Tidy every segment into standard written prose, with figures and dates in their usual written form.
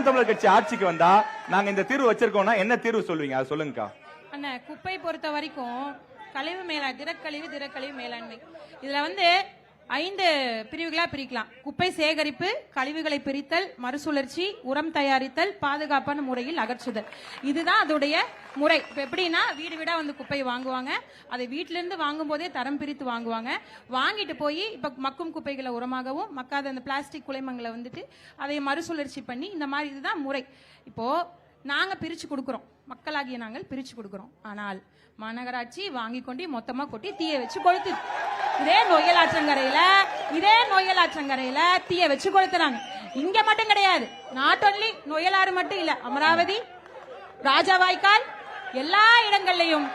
தமிழர் கட்சி ஆட்சிக்கு வந்தா நாங்க இந்த தீர்வு வச்சிருக்கோம்னா என்ன தீர்வு சொல்லுவீங்க அதை சொல்லுங்கக்கா. அண்ணா, குப்பை பொறுத்த வரைக்கும் கழிவு திடக்கழிவு மேலாண்மை இதுல 5 பிரிவுகளா பிரிக்கலாம். குப்பை சேகரிப்பு, கழிவுகளை பிரித்தல், மறுசுழற்சி, உரம் தயாரித்தல், பாதுகாப்பான முறையில் அகற்றுதல். இதுதான் அதோடைய முறை. இப்ப எப்படின்னா வீடு வீடா குப்பை வாங்குவாங்க. அதை வீட்டில இருந்து வாங்கும் போதே தரம் பிரித்து வாங்குவாங்க. வாங்கிட்டு போய் இப்ப மக்கும் குப்பைகளை உரமாகவும் மக்காத அந்த பிளாஸ்டிக் குலைமங்களை அதை மறுசுழற்சி பண்ணி இந்த மாதிரி இதுதான் முறை. இப்போ நாங்க பிரிச்சு கொடுக்கிறோம், மக்களாகிய நாங்கள் பிரிச்சு கொடுக்கிறோம். ஆனால் மாநகராட்சி வாங்கி கொண்டு மொத்தமா கொட்டி தீய வச்சு கொளுத்து. இதே நொய்யலாற்றங்கரையில தீய வச்சு கொளுத்துறாங்க. இங்க மட்டும் கிடையாது, நாட் ஒன்லி நொய்யலாறு மட்டும் இல்ல, அமராவதி, ராஜாவாய்க்கால் எல்லா இடங்கள்லயும்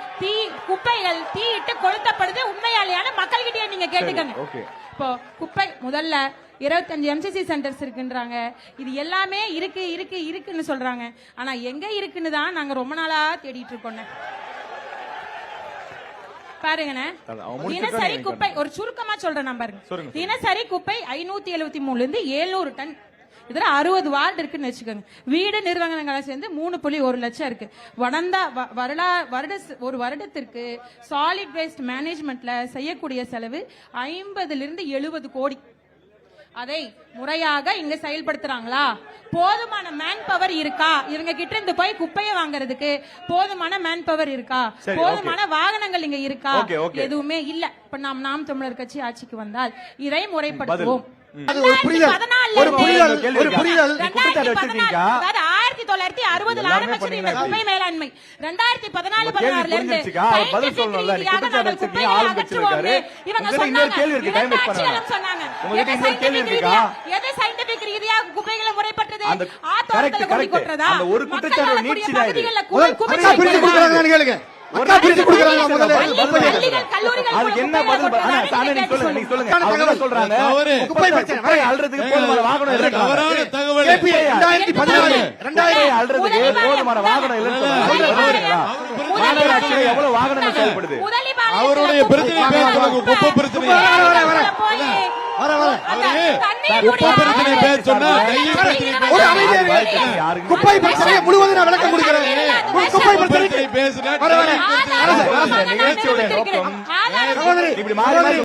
குப்பைகள் தீயிட்டு கொளுத்தப்படுது. உண்மையாலையான மக்கள்கிட்டயே நீங்க கேட்டுக்கங்க. இப்போ குப்பை முதல்ல 25 MCC சென்டர்ஸ் இருக்குன்றாங்க. இது எல்லாமே இருக்குன்னு சொல்றாங்க. ஆனா எங்க இருக்குன்னு தான் நாங்க ரொம்ப நாளா தேடிட்டு இருக்கோம். பாருங்கண்ணே, தினசரி குப்பை ஒரு சுருக்கமா சொல்றேன் பாருங்க. தினசரி குப்பை 573 இருந்து 700 டன். இதுல 60 வார்டு இருக்குன்னு வச்சுக்கோங்க. வீடு நிறுவனங்களை சேர்ந்து 3.1 லட்சம் இருக்கு. ஒரு வருடத்திற்கு சாலிட் வேஸ்ட் மேனேஜ்மெண்ட்ல செய்யக்கூடிய செலவு 50 இருந்து 70 கோடி. அதை முறையாக இங்க செயல்படுத்துறாங்களா? போதுமான மேன் பவர் இருக்கா? இவங்க கிட்ட இருந்து போய் குப்பையை வாங்குறதுக்கு போதுமான மேன் பவர் இருக்கா? போதுமான வாகனங்கள் இங்க இருக்கா? எதுவுமே இல்ல. இப்ப நாம் தமிழர் கட்சி ஆட்சிக்கு வந்தால் இதை முறைப்படுத்துவோம். 1960 ஆரம்பிச்சது இந்த குப்பை மேலாண்மை. 2014-16 இருந்து இவங்க சொன்னாங்க. எது சயின்டிபிக் ரீதியா குப்பைகளை முறைப்பட்டது? ஆத்தோரத்துல கொடி கொட்டுறதா? ஒரு குற்றச்சாட்டு நீட்சி தான் இது. கேளுங்க. என்ன பதில்? நீங்க சொல்லுங்க. அவங்க சொல்றாங்க குப்பை அள்ளுறதுக்கு போதுமான வாகனம் இல்ல. போதுமான வாகனம் இல்ல. மாநகராட்சியில எவ்வளவு வாகனங்கள் செயல்படுது? அவருடைய பிரச்சனை குப்பை பிரச்சனை குப்பை பிரச்சனையை முழுவதும் விளக்கம் கொடுக்கிறேன். குப்பை பிரச்சனை நிகழ்ச்சியுடைய நோக்கம் இப்படி மாறி